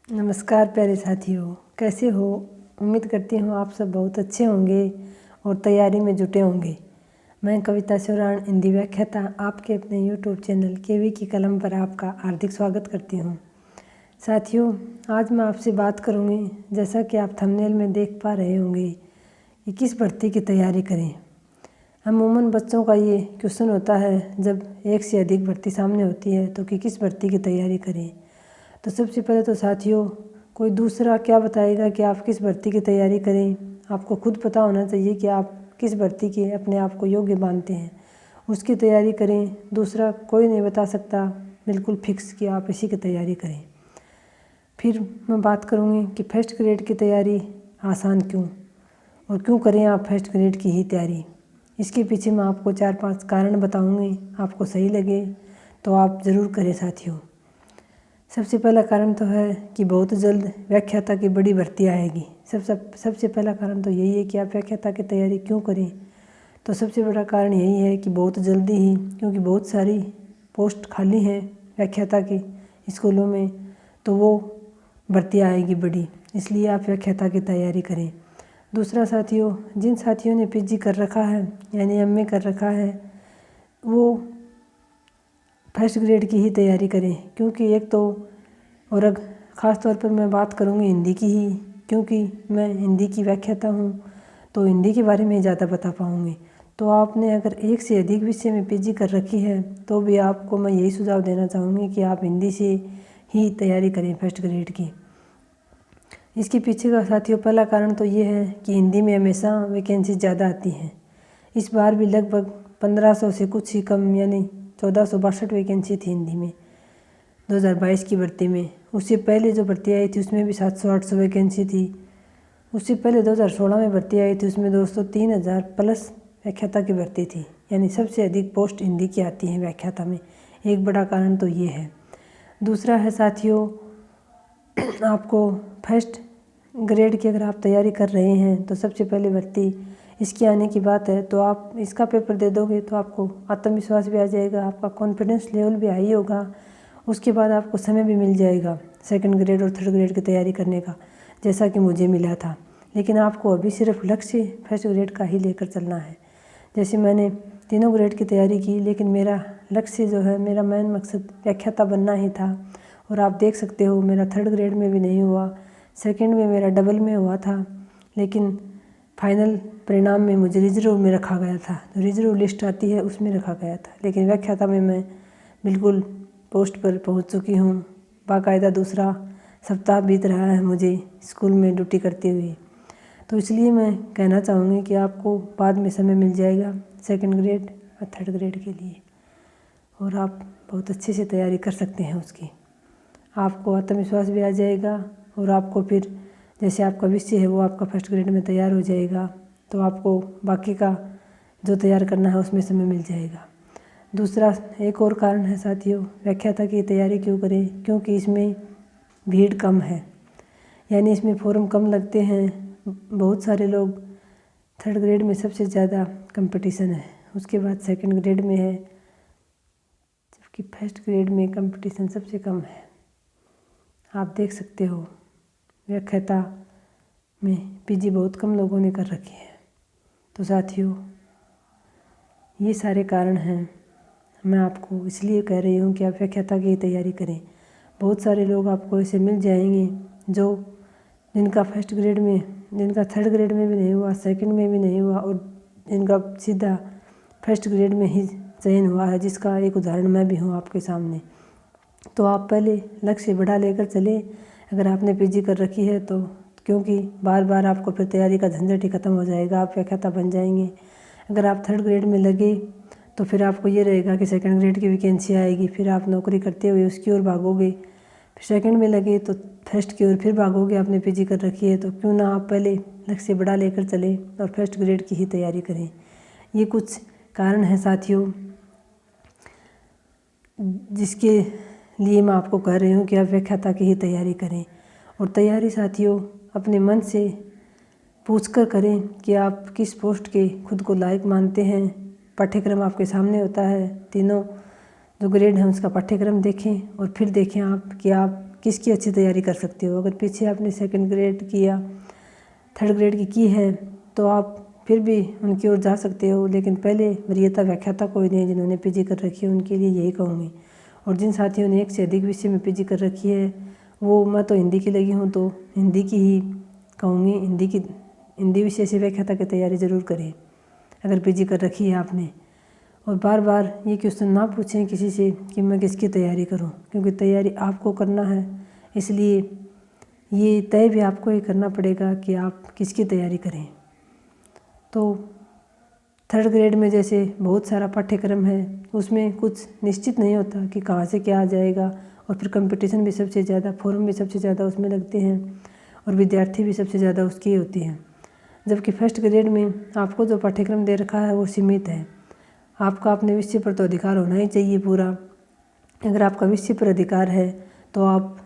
नमस्कार प्यारे साथियों, कैसे हो। उम्मीद करती हूँ आप सब बहुत अच्छे होंगे और तैयारी में जुटे होंगे। मैं कविता सोराण हिंदी व्याख्याता आपके अपने YouTube चैनल केवी की कलम पर आपका हार्दिक स्वागत करती हूँ। साथियों, आज मैं आपसे बात करूँगी, जैसा कि आप थंबनेल में देख पा रहे होंगे, कि किस भर्ती की तैयारी करें। अमूमन बच्चों का ये क्वेश्चन होता है जब एक से अधिक भर्ती सामने होती है तो कि किस भर्ती की तैयारी करें। तो सबसे पहले तो साथियों, कोई दूसरा क्या बताएगा कि आप किस भर्ती की तैयारी करें। आपको खुद पता होना चाहिए कि आप किस भर्ती के अपने आप को योग्य मानते हैं, उसकी तैयारी करें। दूसरा कोई नहीं बता सकता बिल्कुल फिक्स कि आप इसी की तैयारी करें। फिर मैं बात करूँगी कि फर्स्ट ग्रेड की तैयारी आसान क्यों और क्यों करें आप फर्स्ट ग्रेड की ही तैयारी। इसके पीछे मैं आपको 4-5 कारण बताऊँगी, आपको सही लगे तो आप ज़रूर करें साथियों। सबसे पहला कारण तो है कि बहुत जल्द व्याख्याता की बड़ी भर्ती आएगी। सबसे पहला कारण तो यही है कि आप व्याख्याता की तैयारी क्यों करें। तो सबसे बड़ा कारण यही है कि बहुत जल्दी ही, क्योंकि बहुत सारी पोस्ट खाली हैं व्याख्याता की स्कूलों में, तो वो भर्ती आएगी बड़ी, इसलिए आप व्याख्याता की तैयारी करें। दूसरा साथियों, जिन साथियों ने पीजी कर रखा है यानी एमए कर रखा है, वो फर्स्ट ग्रेड की ही तैयारी करें, क्योंकि एक तो और ख़ास तौर पर मैं बात करूँगी हिंदी की ही, क्योंकि मैं हिंदी की व्याख्याता हूँ तो हिंदी के बारे में ज़्यादा बता पाऊँगी। तो आपने अगर एक से अधिक विषय में पीजी कर रखी है तो भी आपको मैं यही सुझाव देना चाहूँगी कि आप हिंदी से ही तैयारी करें फर्स्ट ग्रेड की। इसके पीछे का साथियों पहला कारण तो ये है कि हिंदी में हमेशा वैकेंसी ज़्यादा आती हैं। इस बार भी लगभग 1500 से कुछ ही कम यानी 1462 वैकेंसी थी हिंदी में 2022 की भर्ती में। उससे पहले जो भर्ती आई थी उसमें भी 700-800 वैकेंसी थी। उससे पहले 2016 में भर्ती आई थी, उसमें 203,000 प्लस व्याख्याता की भर्ती थी। यानी सबसे अधिक पोस्ट हिंदी की आती हैं व्याख्याता में। एक बड़ा कारण तो ये है। दूसरा है साथियों, आपको फर्स्ट ग्रेड की अगर आप तैयारी कर रहे हैं तो सबसे पहले भर्ती इसकी आने की बात है, तो आप इसका पेपर दे दोगे तो आपको आत्मविश्वास भी आ जाएगा, आपका कॉन्फिडेंस लेवल भी हाई होगा। उसके बाद आपको समय भी मिल जाएगा सेकंड ग्रेड और थर्ड ग्रेड की तैयारी करने का, जैसा कि मुझे मिला था। लेकिन आपको अभी सिर्फ लक्ष्य फर्स्ट ग्रेड का ही लेकर चलना है। जैसे मैंने तीनों ग्रेड की तैयारी की, लेकिन मेरा लक्ष्य जो है, मेरा मेन मकसद व्याख्याता बनना ही था। और आप देख सकते हो मेरा थर्ड ग्रेड में भी नहीं हुआ, सेकंड में मेरा डबल में हुआ था, लेकिन फाइनल परिणाम में मुझे रिजर्व में रखा गया था। जो रिजर्व लिस्ट आती है उसमें रखा गया था, लेकिन व्याख्याता में मैं बिल्कुल पोस्ट पर पहुंच चुकी हूं। बाकायदा दूसरा सप्ताह बीत रहा है मुझे स्कूल में ड्यूटी करते हुए। तो इसलिए मैं कहना चाहूँगी कि आपको बाद में समय मिल जाएगा सेकंड ग्रेड और थर्ड ग्रेड के लिए, और आप बहुत अच्छे से तैयारी कर सकते हैं उसकी। आपको आत्मविश्वास भी आ जाएगा और आपको फिर जैसे आपका विषय है वो आपका फर्स्ट ग्रेड में तैयार हो जाएगा, तो आपको बाकी का जो तैयार करना है उसमें समय मिल जाएगा। दूसरा एक और कारण है साथियों, व्याख्याता की तैयारी क्यों करें, क्योंकि इसमें भीड़ कम है, यानी इसमें फॉर्म कम लगते हैं। बहुत सारे लोग, थर्ड ग्रेड में सबसे ज़्यादा कंपटीशन है, उसके बाद सेकंड ग्रेड में है, जबकि फर्स्ट ग्रेड में कंपटीशन सबसे कम है। आप देख सकते हो व्याख्याता में पीजी बहुत कम लोगों ने कर रखी है। तो साथियों, ये सारे कारण हैं। मैं आपको इसलिए कह रही हूँ कि आप व्याख्याता की तैयारी करें। बहुत सारे लोग आपको ऐसे मिल जाएंगे जिनका फर्स्ट ग्रेड में, जिनका थर्ड ग्रेड में भी नहीं हुआ, सेकंड में भी नहीं हुआ, और जिनका सीधा फर्स्ट ग्रेड में ही चयन हुआ है, जिसका एक उदाहरण मैं भी हूँ आपके सामने। तो आप पहले लक्ष्य बड़ा लेकर चले अगर आपने पीजी कर रखी है तो, क्योंकि बार बार आपको फिर तैयारी का झंझट ही खत्म हो जाएगा, आप व्याख्याता बन जाएंगे। अगर आप थर्ड ग्रेड में लगे तो फिर आपको ये रहेगा कि सेकंड ग्रेड की वैकेंसी आएगी, फिर आप नौकरी करते हुए उसकी ओर भागोगे। फिर सेकंड में लगे तो फर्स्ट की ओर फिर भागोगे, आपने पीजी कर रखी है तो क्यों ना आप पहले लक्ष्य बड़ा लेकर चले और फर्स्ट ग्रेड की ही तैयारी करें। ये कुछ कारण हैं साथियों जिसके लिए मैं आपको कह रही हूँ कि आप व्याख्याता की ही तैयारी करें। और तैयारी साथियों अपने मन से पूछकर करें कि आप किस पोस्ट के खुद को लायक मानते हैं। पाठ्यक्रम आपके सामने होता है, तीनों जो ग्रेड हैं उसका पाठ्यक्रम देखें और फिर देखें आप कि आप किसकी अच्छी तैयारी कर सकते हो। अगर पीछे आपने सेकंड ग्रेड की या थर्ड ग्रेड की है तो आप फिर भी उनकी ओर जा सकते हो, लेकिन पहले वरीयता व्याख्याता कोई नहीं जिन्होंने पीजी कर रखी है उनके लिए यही कहूँगी। और जिन साथियों ने एक से अधिक विषय में पीजी कर रखी है वो, मैं तो हिंदी की लगी हूँ तो हिंदी की ही कहूँगी। हिंदी विषय से व्याख्याता की तैयारी ज़रूर करें अगर पीजी कर रखी है आपने। और बार बार ये क्वेश्चन ना पूछें किसी से कि मैं किसकी तैयारी करूं, क्योंकि तैयारी आपको करना है, इसलिए ये तय भी आपको ही करना पड़ेगा कि आप किसकी तैयारी करें। तो थर्ड ग्रेड में जैसे बहुत सारा पाठ्यक्रम है, उसमें कुछ निश्चित नहीं होता कि कहाँ से क्या आ जाएगा, और फिर कंपटीशन भी सबसे ज़्यादा, फॉर्म भी सबसे ज़्यादा उसमें लगते हैं और विद्यार्थी भी सबसे ज़्यादा उसकी होती हैं। जबकि फर्स्ट ग्रेड में आपको जो पाठ्यक्रम दे रखा है वो सीमित है। आपका अपने विषय पर तो अधिकार होना ही चाहिए पूरा। अगर आपका विषय पर अधिकार है तो आप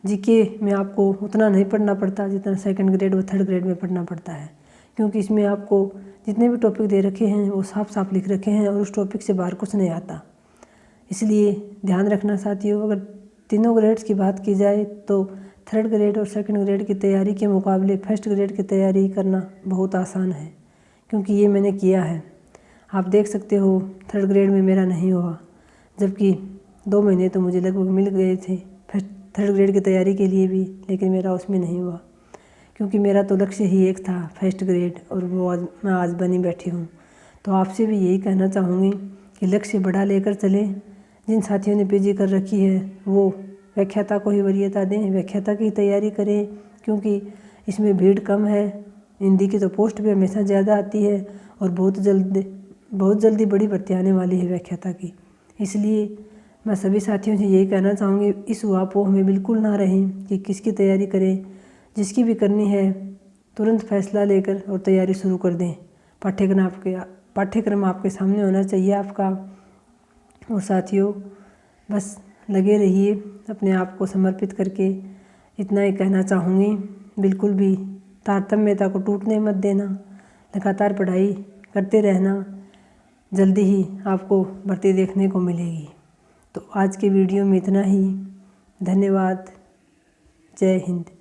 जीके में आपको उतना नहीं पढ़ना पड़ता जितना सेकंड ग्रेड व थर्ड ग्रेड में पढ़ना पड़ता है, क्योंकि इसमें आपको जितने भी टॉपिक दे रखे हैं वो साफ साफ लिख रखे हैं और उस टॉपिक से बाहर कुछ नहीं आता। इसलिए ध्यान रखना साथियों, अगर तीनों ग्रेड्स की बात की जाए तो थर्ड ग्रेड और सेकंड ग्रेड की तैयारी के मुकाबले फर्स्ट ग्रेड की तैयारी करना बहुत आसान है, क्योंकि ये मैंने किया है। आप देख सकते हो थर्ड ग्रेड में मेरा नहीं हुआ, जबकि 2 महीने तो मुझे लगभग मिल गए थे थर्ड ग्रेड की तैयारी के लिए भी, लेकिन मेरा उसमें नहीं हुआ, क्योंकि मेरा तो लक्ष्य ही एक था फर्स्ट ग्रेड, और वो मैं आज बनी बैठी हूँ। तो आपसे भी यही कहना चाहूँगी कि लक्ष्य बड़ा लेकर चलें। जिन साथियों ने पीजी कर रखी है वो व्याख्याता को ही वरीयता दें, व्याख्याता की तैयारी करें, क्योंकि इसमें भीड़ कम है। हिंदी की तो पोस्ट भी हमेशा ज़्यादा आती है और बहुत जल्दी बड़ी भर्ती आने वाली है व्याख्याता की। इसलिए मैं सभी साथियों से यही कहना चाहूँगी, इस ऊहापोह में बिल्कुल ना रहें कि किसकी तैयारी करें। जिसकी भी करनी है तुरंत फैसला लेकर और तैयारी शुरू कर दें। पाठ्यक्रम आपके सामने होना चाहिए आपका। और साथियों बस लगे रहिए अपने आप को समर्पित करके, इतना ही कहना चाहूँगी। बिल्कुल भी तारतम्यता को टूटने मत देना, लगातार पढ़ाई करते रहना, जल्दी ही आपको भर्ती देखने को मिलेगी। तो आज के वीडियो में इतना ही। धन्यवाद। जय हिंद।